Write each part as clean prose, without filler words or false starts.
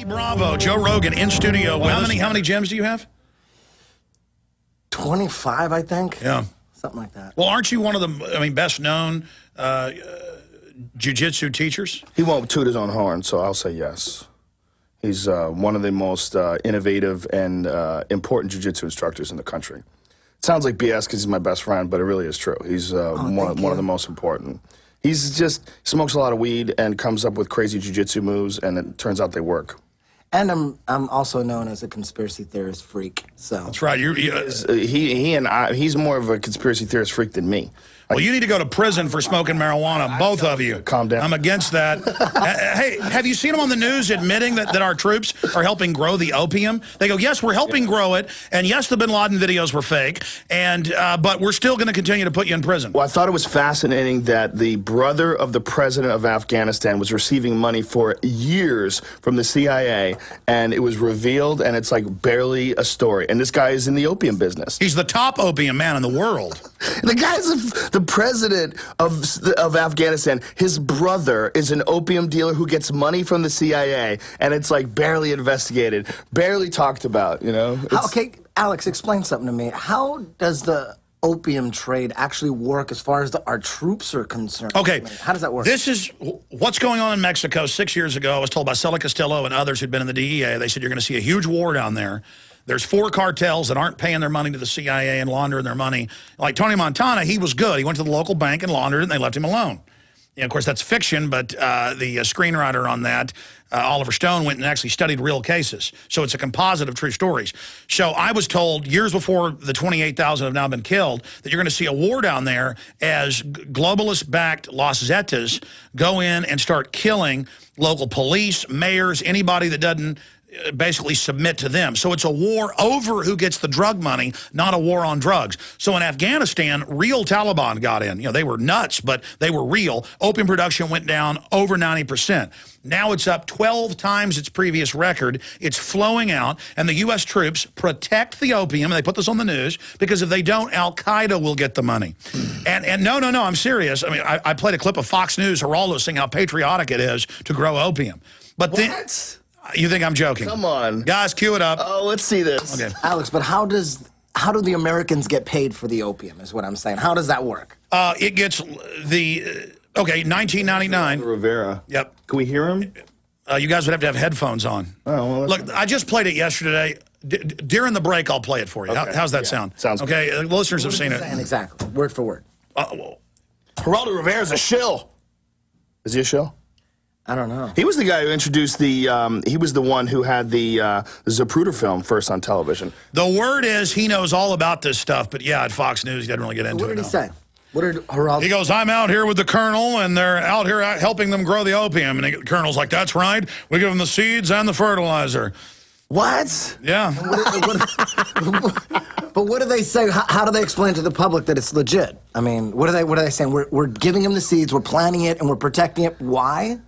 Bravo, Joe Rogan in studio. Well, how many gems do you have? 25, I think. Yeah. Something like that. Well, aren't you one of the, best known jiu-jitsu teachers? He won't toot his own horn, so I'll say yes. He's one of the most innovative and important jiu-jitsu instructors in the country. It sounds like BS because he's my best friend, but it really is true. He's one of the most important. He's just smokes a lot of weed and comes up with crazy jiu-jitsu moves, and it turns out they work. And I'm also known as a conspiracy theorist freak. So that's right. He's more of a conspiracy theorist freak than me. Well, you need to go to prison for smoking marijuana, both of you. Calm down. I'm against that. Hey, have you seen them on the news admitting that our troops are helping grow the opium? They go, yes, we're helping grow it, and yes, the bin Laden videos were fake, and but we're still going to continue to put you in prison. Well, I thought it was fascinating that the brother of the president of Afghanistan was receiving money for years from the CIA, and it was revealed, and it's like barely a story. And this guy is in the opium business. He's the top opium man in the world. The guy's the president of Afghanistan. His brother is an opium dealer who gets money from the CIA, and it's like barely investigated, barely talked about, you know? Okay, Alex, explain something to me. How does the opium trade actually work as far as our troops are concerned? Okay. I mean, how does that work? This is what's going on in Mexico. 6 years ago, I was told by Cela Castillo and others who'd been in the DEA, they said you're going to see a huge war down there. There's 4 cartels that aren't paying their money to the CIA and laundering their money. Like Tony Montana, he was good. He went to the local bank and laundered it, and they left him alone. You know, of course, that's fiction, but the screenwriter on that, Oliver Stone, went and actually studied real cases. So it's a composite of true stories. So I was told years before the 28,000 have now been killed that you're going to see a war down there as globalist-backed Los Zetas go in and start killing local police, mayors, anybody that doesn't basically submit to them. So it's a war over who gets the drug money, not a war on drugs. So in Afghanistan, real Taliban got in. You know, they were nuts, but they were real. Opium production went down over 90%. Now it's up 12 times its previous record. It's flowing out, and the U.S. troops protect the opium, and they put this on the news, because if they don't, Al-Qaeda will get the money. And no, I'm serious. I mean, I played a clip of Fox News, Geraldo, saying how patriotic it is to grow opium. But what? Then, you think I'm joking? Come on. Guys, cue it up. Oh, let's see this. Okay. Alex, but how do the Americans get paid for the opium is what I'm saying. How does that work? It gets okay, 1999. Rivera. Yep. Can we hear him? You guys would have to have headphones on. Oh, well, look, I just played it yesterday. During the break, I'll play it for you. Okay. How's that sound? Sounds okay. Good. Listeners have seen it. Exactly, word for word. Geraldo Rivera's a shill. Is he a shill? I don't know. He was the guy who introduced the, he was the one who had the Zapruder film first on television. The word is he knows all about this stuff, but yeah, at Fox News, he doesn't really get into it. What did he say? What did Geraldo? He goes, I'm out here with the colonel, and they're out here helping them grow the opium. And the colonel's like, that's right. We give them the seeds and the fertilizer. What? Yeah. But what do they say? How do they explain to the public that it's legit? I mean, what are they saying? We're giving them the seeds, we're planting it, and we're protecting it. Why?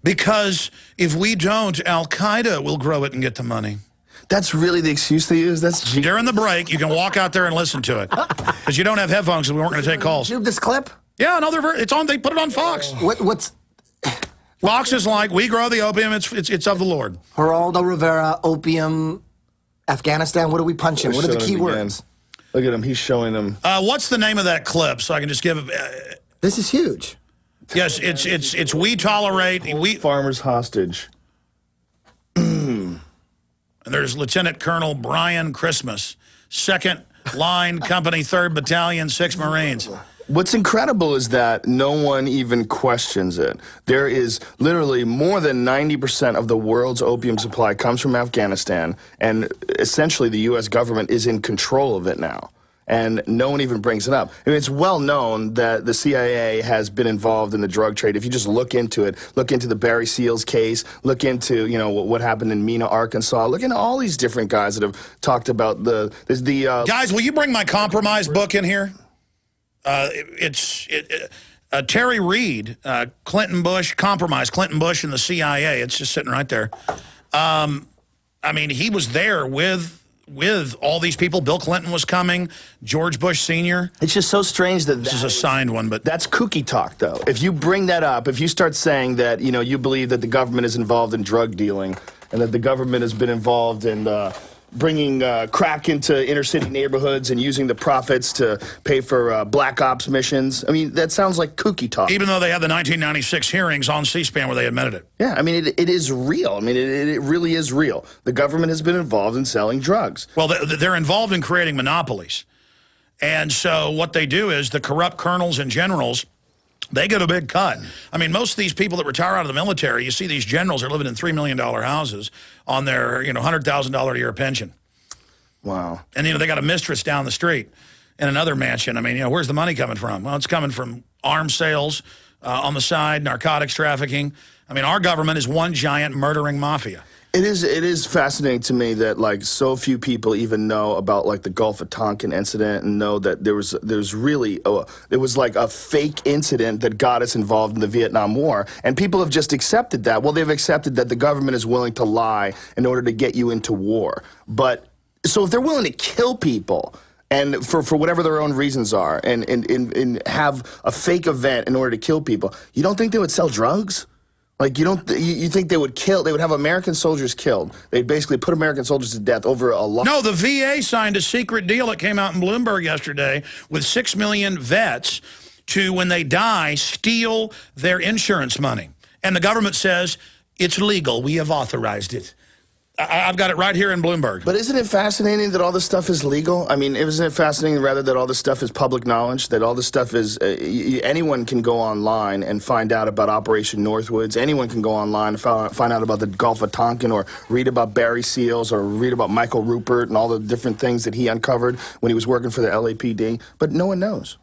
Because if we don't, Al-Qaeda will grow it and get the money. That's really the excuse they use? That's during the break, you can walk out there and listen to it. Because you don't have headphones, so we weren't going to take calls. This clip? Yeah, it's on. They put it on Fox. What's... Fox is like, we grow the opium, it's of the Lord. Geraldo Rivera, opium, Afghanistan, what do we punch in? What are the key words? Look at him, he's showing them. What's the name of that clip, so I can just give it... This is huge. Yes, it's we tolerate... Farmers hostage. And there's Lieutenant Colonel Brian Christmas, 2nd Line Company, 3rd Battalion, 6th Marines. What's incredible is that no one even questions it. There is literally more than 90% of the world's opium supply comes from Afghanistan, and essentially the U.S. government is in control of it now. And no one even brings it up. I mean, it's well known that the CIA has been involved in the drug trade. If you just look into it, look into the Barry Seals case, look into, you know, what happened in Mena, Arkansas, look into all these different guys that have talked about Guys, will you bring my compromise book in here? Terry Reid, Clinton Bush, compromise, Clinton Bush and the CIA. It's just sitting right there. I mean, he was there with all these people. Bill Clinton was coming, George Bush Sr. It's just so strange that this is a signed one, but that's kooky talk, though. If you bring that up, if you start saying that, you know, you believe that the government is involved in drug dealing, and that the government has been involved in bringing crack into inner city neighborhoods and using the profits to pay for black ops missions. I mean, that sounds like kooky talk. Even though they had the 1996 hearings on C-SPAN where they admitted it. Yeah, I mean, it is real. I mean, it really is real. The government has been involved in selling drugs. Well, they're involved in creating monopolies. And so what they do is the corrupt colonels and generals, they get a big cut. I mean, most of these people that retire out of the military, you see these generals are living in $3 million houses on their, $100,000 a year pension. Wow. And, they got a mistress down the street in another mansion. I mean, where's the money coming from? Well, it's coming from arms sales on the side, narcotics trafficking. I mean, our government is one giant murdering mafia. It is fascinating to me that so few people even know about the Gulf of Tonkin incident and know that there was a fake incident that got us involved in the Vietnam War, and people have just accepted that. Well, they've accepted that the government is willing to lie in order to get you into war. But so if they're willing to kill people and for whatever their own reasons are and have a fake event in order to kill people, you don't think they would sell drugs? You think they would have American soldiers killed. They'd basically put American soldiers to death over a lot. No, the VA signed a secret deal that came out in Bloomberg yesterday with 6 million vets to, when they die, steal their insurance money. And the government says, it's legal. We have authorized it. I've got it right here in Bloomberg. But isn't it fascinating that all this stuff is legal? I mean, isn't it fascinating rather that all this stuff is public knowledge, that all this stuff is, anyone can go online and find out about Operation Northwoods. Anyone can go online and find out about the Gulf of Tonkin or read about Barry Seals or read about Michael Rupert and all the different things that he uncovered when he was working for the LAPD. But no one knows.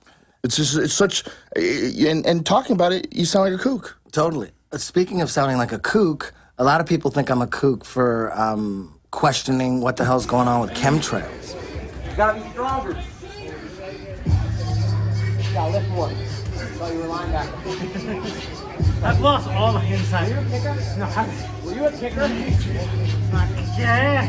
It's such, and talking about it, you sound like a kook. Totally. Speaking of sounding like a kook, a lot of people think I'm a kook for questioning what the hell's going on with chemtrails. You gotta be stronger. You gotta lift more. So you were lying back. I've lost all my insight. Were you a kicker? No, were you a kicker? Yeah.